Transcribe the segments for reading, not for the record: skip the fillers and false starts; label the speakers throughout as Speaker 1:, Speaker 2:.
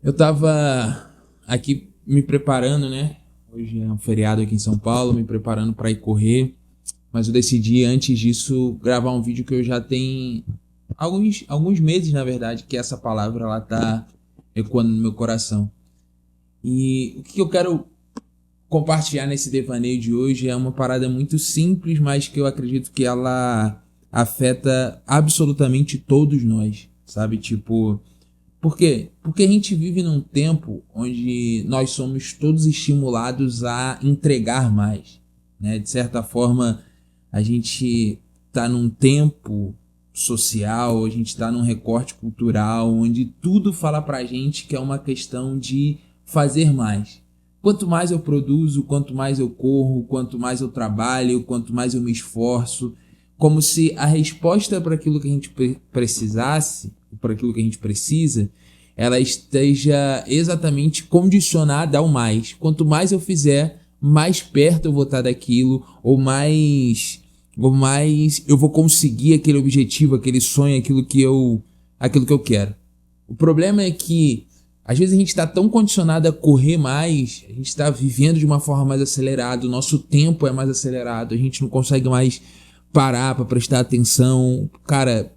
Speaker 1: Eu tava aqui me preparando, né? Hoje é um feriado aqui em São Paulo, me preparando para ir correr. Mas eu decidi, antes disso, gravar um vídeo que eu já tenho alguns meses, na verdade, que essa palavra ela tá ecoando no meu coração. E o que eu quero compartilhar nesse devaneio de hoje é uma parada muito simples, mas que eu acredito que ela afeta absolutamente todos nós, sabe? Tipo, por quê? Porque a gente vive num tempo onde nós somos todos estimulados a entregar mais, né? De certa forma, a gente está num tempo social, a gente está num recorte cultural onde tudo fala pra gente que é uma questão de fazer mais. Quanto mais eu produzo, quanto mais eu corro, quanto mais eu trabalho, quanto mais eu me esforço, como se a resposta para aquilo que a gente precisasse, para aquilo que a gente precisa, ela esteja exatamente condicionada ao mais. Quanto mais eu fizer, mais perto eu vou estar daquilo, ou mais eu vou conseguir aquele objetivo, aquele sonho, aquilo que eu quero. O problema é que às vezes a gente está tão condicionado a correr mais, a gente está vivendo de uma forma mais acelerada, o nosso tempo é mais acelerado, a gente não consegue mais parar para prestar atenção. Cara,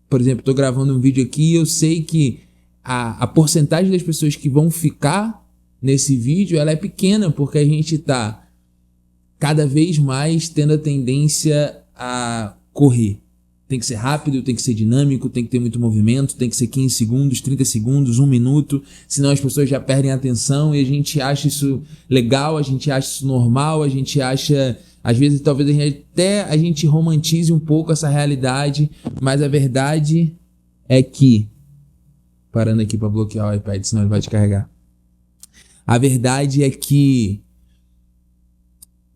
Speaker 1: por exemplo, estou gravando um vídeo aqui e eu sei que a porcentagem das pessoas que vão ficar nesse vídeo ela é pequena, porque a gente está cada vez mais tendo a tendência a correr. Tem que ser rápido, tem que ser dinâmico, tem que ter muito movimento, tem que ser 15 segundos, 30 segundos, 1 minuto, senão as pessoas já perdem a atenção e a gente acha isso legal, a gente acha isso normal, a gente acha, às vezes talvez a gente romantize um pouco essa realidade, mas a verdade é que, parando aqui para bloquear o iPad, senão ele vai descarregar. A verdade é que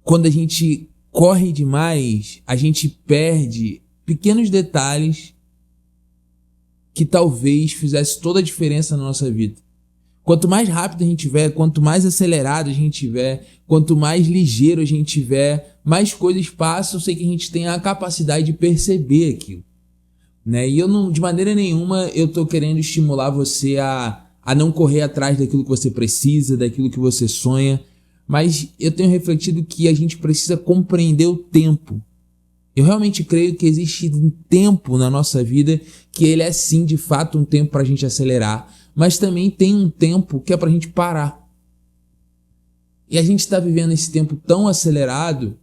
Speaker 1: quando a gente corre demais, a gente perde pequenos detalhes que talvez fizesse toda a diferença na nossa vida. Quanto mais rápido a gente tiver, quanto mais acelerado a gente tiver, quanto mais ligeiro a gente tiver, mais coisas passam, sei que a gente tem a capacidade de perceber aquilo, né? E eu não, de maneira nenhuma, eu tô querendo estimular você a não correr atrás daquilo que você precisa, daquilo que você sonha, mas eu tenho refletido que a gente precisa compreender o tempo. Eu realmente creio que existe um tempo na nossa vida que ele é sim, de fato, um tempo para a gente acelerar, mas também tem um tempo que é para a gente parar. E a gente está vivendo esse tempo tão acelerado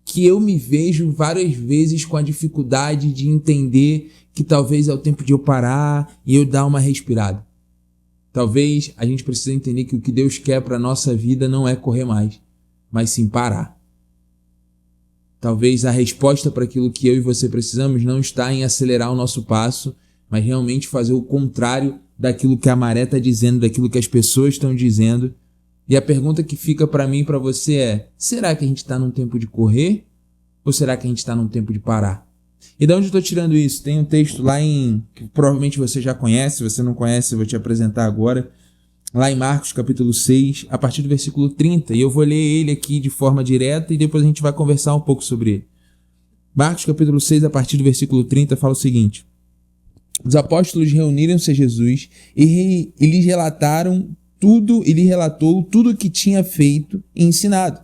Speaker 1: que eu me vejo várias vezes com a dificuldade de entender que talvez é o tempo de eu parar e eu dar uma respirada. Talvez a gente precise entender que o que Deus quer para a nossa vida não é correr mais, mas sim parar. Talvez a resposta para aquilo que eu e você precisamos não está em acelerar o nosso passo, mas realmente fazer o contrário daquilo que a maré está dizendo, daquilo que as pessoas estão dizendo. E a pergunta que fica para mim e para você é: será que a gente está num tempo de correr ou será que a gente está num tempo de parar? E de onde eu estou tirando isso? Tem um texto lá que provavelmente você já conhece, se você não conhece eu vou te apresentar agora, lá em Marcos capítulo 6, a partir do versículo 30, e eu vou ler ele aqui de forma direta e depois a gente vai conversar um pouco sobre ele. Marcos capítulo 6, a partir do versículo 30, fala o seguinte: os apóstolos reuniram-se a Jesus e lhes relatou tudo o que tinha feito e ensinado.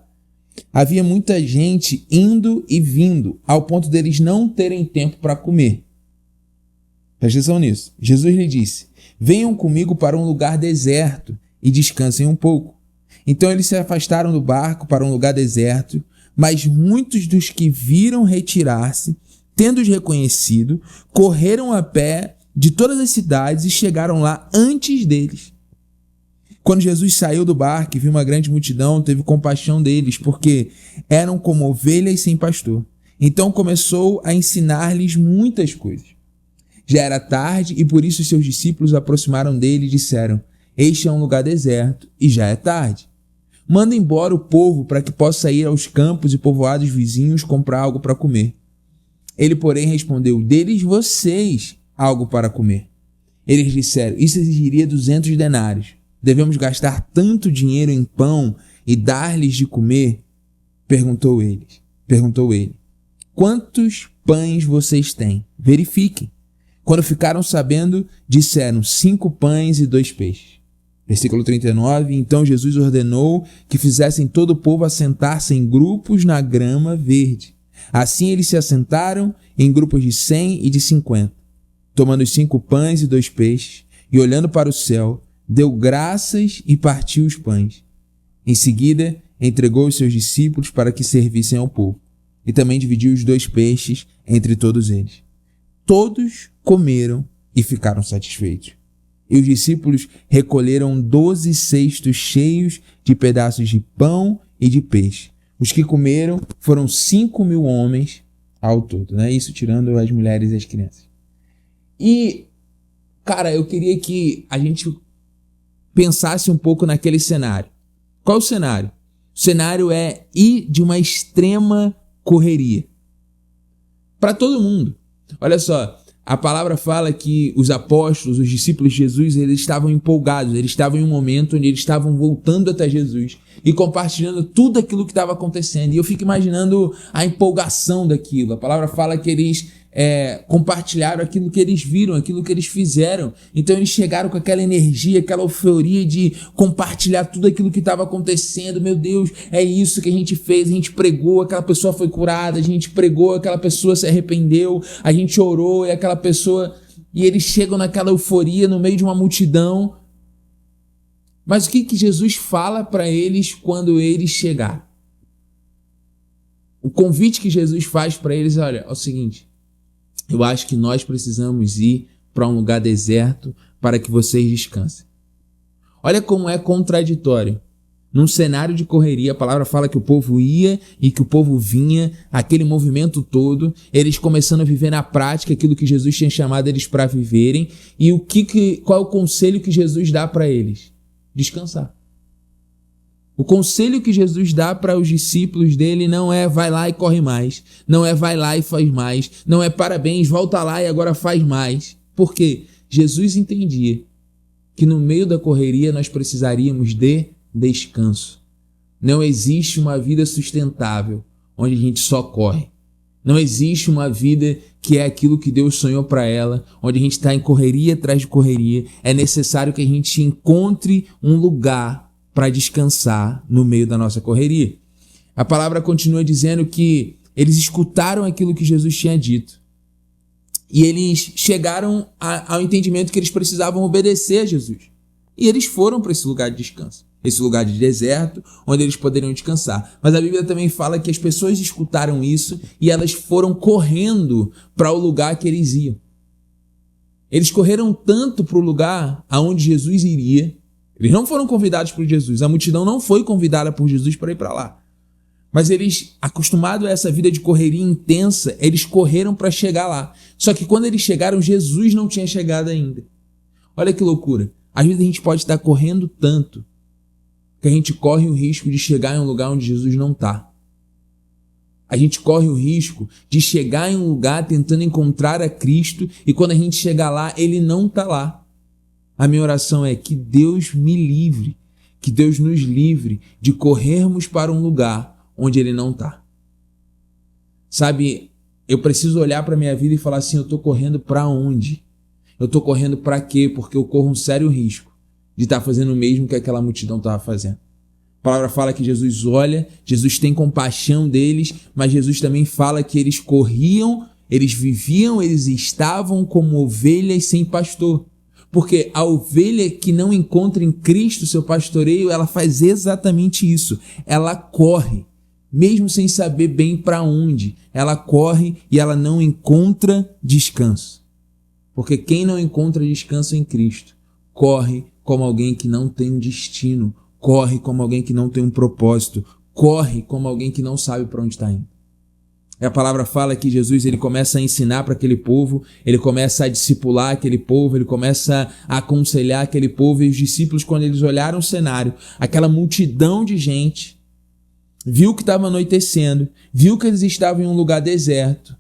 Speaker 1: Havia muita gente indo e vindo, ao ponto deles não terem tempo para comer. Presta atenção nisso. Jesus lhe disse: venham comigo para um lugar deserto e descansem um pouco. Então eles se afastaram do barco para um lugar deserto, mas muitos dos que viram retirar-se, tendo-os reconhecido, correram a pé de todas as cidades e chegaram lá antes deles. Quando Jesus saiu do barco e viu uma grande multidão, teve compaixão deles, porque eram como ovelhas sem pastor. Então começou a ensinar-lhes muitas coisas. Já era tarde e por isso seus discípulos aproximaram dele e disseram: este é um lugar deserto e já é tarde. Manda embora o povo para que possa ir aos campos e povoados vizinhos comprar algo para comer. Ele, porém, respondeu: deles vocês algo para comer. Eles disseram: isso exigiria 200 denários. Devemos gastar tanto dinheiro em pão e dar-lhes de comer? Perguntou ele. Quantos pães vocês têm? Verifiquem. Quando ficaram sabendo, disseram: 5 pães e 2 peixes. Versículo 39, então Jesus ordenou que fizessem todo o povo assentar-se em grupos na grama verde. Assim eles se assentaram em grupos de 100 e de 50. Tomando os 5 pães e 2 peixes, e olhando para o céu, deu graças e partiu os pães. Em seguida, entregou os seus discípulos para que servissem ao povo, e também dividiu os 2 peixes entre todos eles. Todos comeram e ficaram satisfeitos. E os discípulos recolheram 12 cestos cheios de pedaços de pão e de peixe. Os que comeram foram 5.000 homens ao todo, né? Isso tirando as mulheres e as crianças. E, cara, eu queria que a gente pensasse um pouco naquele cenário. Qual é o cenário? O cenário é ir de uma extrema correria. Para todo mundo. Olha só. A palavra fala que os apóstolos, os discípulos de Jesus, eles estavam empolgados, eles estavam em um momento onde eles estavam voltando até Jesus e compartilhando tudo aquilo que estava acontecendo. E eu fico imaginando a empolgação daquilo. A palavra fala que eles compartilharam aquilo que eles viram, aquilo que eles fizeram. Então eles chegaram com aquela energia, aquela euforia de compartilhar tudo aquilo que estava acontecendo. Meu Deus, é isso que a gente fez, a gente pregou, aquela pessoa foi curada, a gente pregou, aquela pessoa se arrependeu, a gente orou e aquela pessoa... E eles chegam naquela euforia no meio de uma multidão. Mas o que Jesus fala para eles quando eles chegaram? O convite que Jesus faz para eles, olha, é o seguinte: eu acho que nós precisamos ir para um lugar deserto para que vocês descansem. Olha como é contraditório. Num cenário de correria, a palavra fala que o povo ia e que o povo vinha, aquele movimento todo, eles começando a viver na prática aquilo que Jesus tinha chamado eles para viverem. E qual é o conselho que Jesus dá para eles? Descansar. O conselho que Jesus dá para os discípulos dele não é vai lá e corre mais, não é vai lá e faz mais, não é parabéns, volta lá e agora faz mais. Por quê? Jesus entendia que no meio da correria nós precisaríamos de descanso. Não existe uma vida sustentável onde a gente só corre. Não existe uma vida que é aquilo que Deus sonhou para ela, onde a gente está em correria atrás de correria. É necessário que a gente encontre um lugar para descansar no meio da nossa correria. A palavra continua dizendo que eles escutaram aquilo que Jesus tinha dito. E eles chegaram ao entendimento que eles precisavam obedecer a Jesus. E eles foram para esse lugar de descanso. Esse lugar de deserto, onde eles poderiam descansar. Mas a Bíblia também fala que as pessoas escutaram isso e elas foram correndo para o lugar que eles iam. Eles correram tanto para o lugar aonde Jesus iria. Eles não foram convidados por Jesus. A multidão não foi convidada por Jesus para ir para lá. Mas eles, acostumados a essa vida de correria intensa, eles correram para chegar lá. Só que quando eles chegaram, Jesus não tinha chegado ainda. Olha que loucura. Às vezes a gente pode estar correndo tanto que a gente corre o risco de chegar em um lugar onde Jesus não está. A gente corre o risco de chegar em um lugar tentando encontrar a Cristo e quando a gente chegar lá, Ele não está lá. A minha oração é que Deus me livre, que Deus nos livre de corrermos para um lugar onde Ele não está. Sabe, eu preciso olhar para a minha vida e falar assim, eu estou correndo para onde? Eu estou correndo para quê? Porque eu corro um sério risco de estar fazendo o mesmo que aquela multidão estava fazendo. A palavra fala que Jesus olha, Jesus tem compaixão deles, mas Jesus também fala que eles corriam, eles viviam, eles estavam como ovelhas sem pastor. Porque a ovelha que não encontra em Cristo seu pastoreio, ela faz exatamente isso. Ela corre, mesmo sem saber bem para onde. Ela corre e ela não encontra descanso. Porque quem não encontra descanso em Cristo, corre como alguém que não tem um destino, corre como alguém que não tem um propósito, corre como alguém que não sabe para onde está indo. E a palavra fala que Jesus ele começa a ensinar para aquele povo, ele começa a discipular aquele povo, ele começa a aconselhar aquele povo, e os discípulos, quando eles olharam o cenário, aquela multidão de gente, viu que estava anoitecendo, viu que eles estavam em um lugar deserto,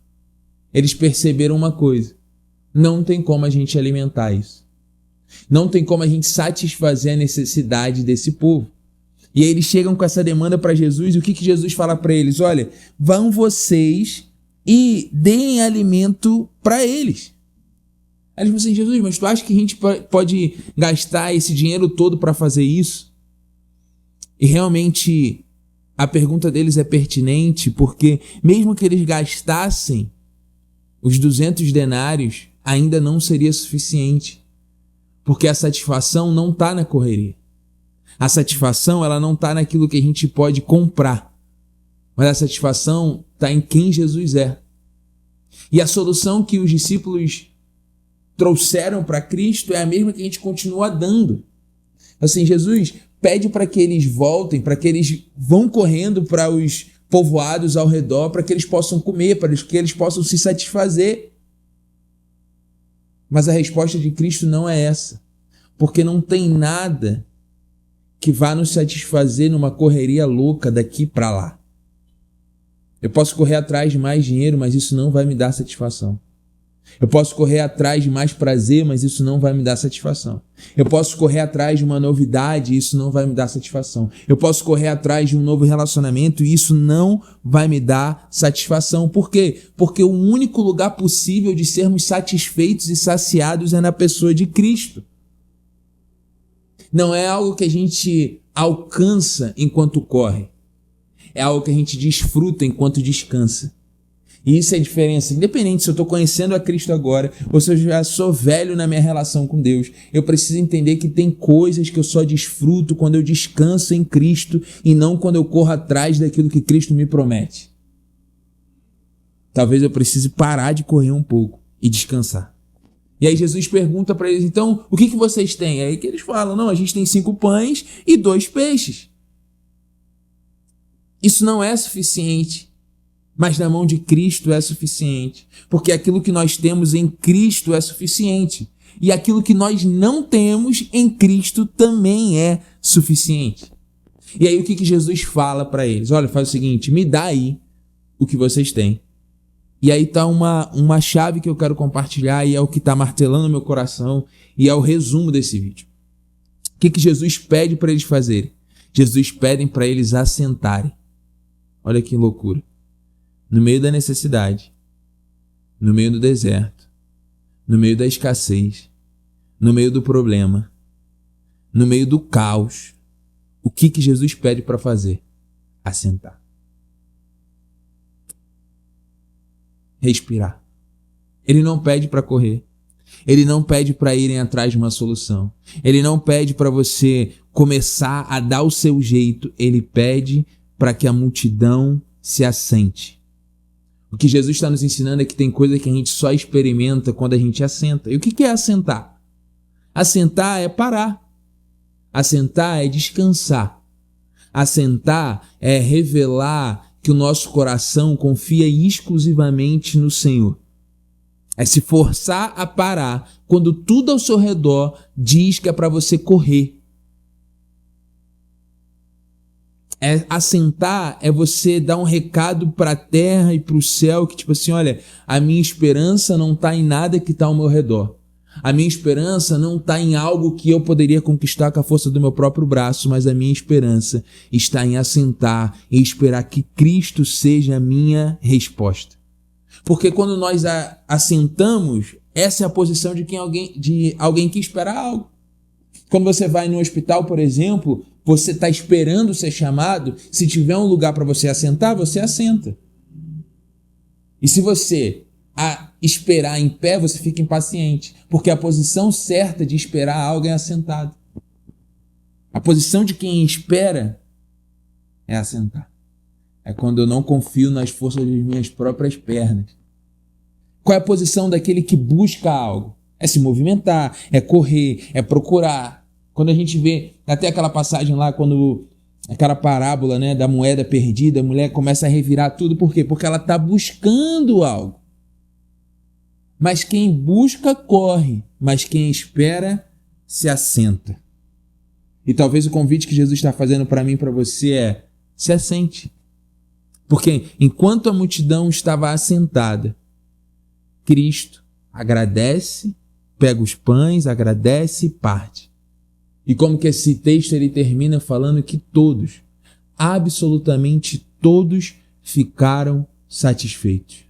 Speaker 1: eles perceberam uma coisa: não tem como a gente alimentar isso. Não tem como a gente satisfazer a necessidade desse povo. E aí eles chegam com essa demanda para Jesus, e o que Jesus fala para eles? Olha, vão vocês e deem alimento para eles. Aí eles falam assim, Jesus, mas tu acha que a gente pode gastar esse dinheiro todo para fazer isso? E realmente a pergunta deles é pertinente, porque mesmo que eles gastassem os 200 denários, ainda não seria suficiente. Porque a satisfação não está na correria. A satisfação ela não está naquilo que a gente pode comprar. Mas a satisfação está em quem Jesus é. E a solução que os discípulos trouxeram para Cristo é a mesma que a gente continua dando. Assim, Jesus pede para que eles voltem, para que eles vão correndo para os povoados ao redor, para que eles possam comer, para que eles possam se satisfazer. Mas a resposta de Cristo não é essa, porque não tem nada que vá nos satisfazer numa correria louca daqui para lá. Eu posso correr atrás de mais dinheiro, mas isso não vai me dar satisfação. Eu posso correr atrás de mais prazer, mas isso não vai me dar satisfação. Eu posso correr atrás de uma novidade e isso não vai me dar satisfação. Eu posso correr atrás de um novo relacionamento e isso não vai me dar satisfação. Por quê? Porque o único lugar possível de sermos satisfeitos e saciados é na pessoa de Cristo. Não é algo que a gente alcança enquanto corre. É algo que a gente desfruta enquanto descansa. E isso é a diferença. Independente se eu estou conhecendo a Cristo agora ou se eu já sou velho na minha relação com Deus, eu preciso entender que tem coisas que eu só desfruto quando eu descanso em Cristo e não quando eu corro atrás daquilo que Cristo me promete. Talvez eu precise parar de correr um pouco e descansar. E aí Jesus pergunta para eles, então, o que vocês têm? Aí que eles falam, não, a gente tem 5 pães e 2 peixes. Isso não é suficiente. Mas na mão de Cristo é suficiente, porque aquilo que nós temos em Cristo é suficiente, e aquilo que nós não temos em Cristo também é suficiente. E aí o que Jesus fala para eles? Olha, faz o seguinte, me dá aí o que vocês têm. E aí está uma chave que eu quero compartilhar e é o que está martelando meu coração e é o resumo desse vídeo. O que Jesus pede para eles fazerem? Jesus pede para eles assentarem. Olha que loucura. No meio da necessidade, no meio do deserto, no meio da escassez, no meio do problema, no meio do caos, o que Jesus pede para fazer? Assentar. Respirar. Ele não pede para correr. Ele não pede para irem atrás de uma solução. Ele não pede para você começar a dar o seu jeito. Ele pede para que a multidão se assente. O que Jesus está nos ensinando é que tem coisa que a gente só experimenta quando a gente assenta. E o que é assentar? Assentar é parar. Assentar é descansar. Assentar é revelar que o nosso coração confia exclusivamente no Senhor. É se forçar a parar quando tudo ao seu redor diz que é para você correr. Assentar é você dar um recado para a terra e para o céu que tipo assim, olha, a minha esperança não está em nada que está ao meu redor. A minha esperança não está em algo que eu poderia conquistar com a força do meu próprio braço, mas a minha esperança está em assentar e esperar que Cristo seja a minha resposta. Porque quando nós assentamos, essa é a posição de alguém que espera algo. Quando você vai no hospital, por exemplo, você está esperando ser chamado, se tiver um lugar para você assentar, você assenta. E se você esperar em pé, você fica impaciente, porque a posição certa de esperar algo é assentado. A posição de quem espera é assentar. É quando eu não confio nas forças das minhas próprias pernas. Qual é a posição daquele que busca algo? É se movimentar, é correr, é procurar. Quando a gente vê, até aquela passagem lá, aquela parábola, né, da moeda perdida, a mulher começa a revirar tudo. Por quê? Porque ela está buscando algo. Mas quem busca, corre. Mas quem espera, se assenta. E talvez o convite que Jesus está fazendo para mim e para você é: se assente. Porque enquanto a multidão estava assentada, Cristo agradece, pega os pães, agradece e parte. E como que esse texto ele termina falando que todos, absolutamente todos, ficaram satisfeitos.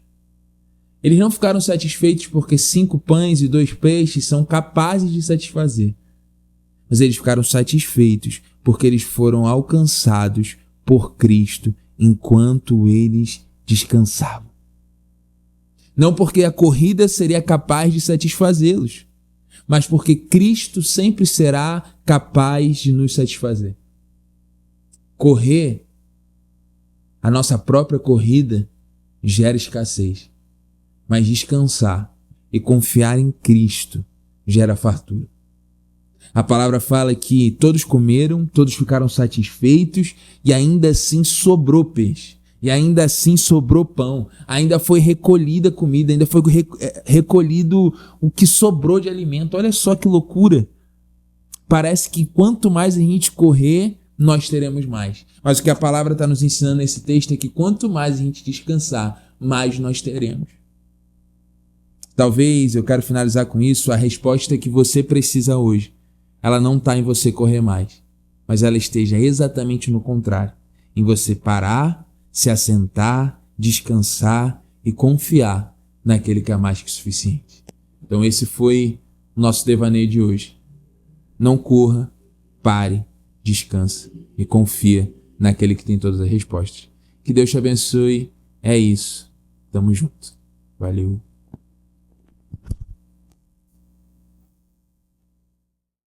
Speaker 1: Eles não ficaram satisfeitos porque 5 pães e 2 peixes são capazes de satisfazer. Mas eles ficaram satisfeitos porque eles foram alcançados por Cristo enquanto eles descansavam. Não porque a corrida seria capaz de satisfazê-los, mas porque Cristo sempre será capaz de nos satisfazer. Correr, a nossa própria corrida, gera escassez. Mas descansar e confiar em Cristo gera fartura. A palavra fala que todos comeram, todos ficaram satisfeitos e ainda assim sobrou peixe. E ainda assim sobrou pão. Ainda foi recolhida comida, ainda foi recolhido o que sobrou de alimento. Olha só que loucura. Parece que quanto mais a gente correr, nós teremos mais. Mas o que a palavra está nos ensinando nesse texto é que quanto mais a gente descansar, mais nós teremos. Talvez, eu quero finalizar com isso, a resposta que você precisa hoje, ela não está em você correr mais, mas ela esteja exatamente no contrário, em você parar, se assentar, descansar e confiar naquele que é mais que suficiente. Então esse foi o nosso devaneio de hoje. Não corra, pare, descansa e confia naquele que tem todas as respostas. Que Deus te abençoe. É isso. Tamo junto. Valeu.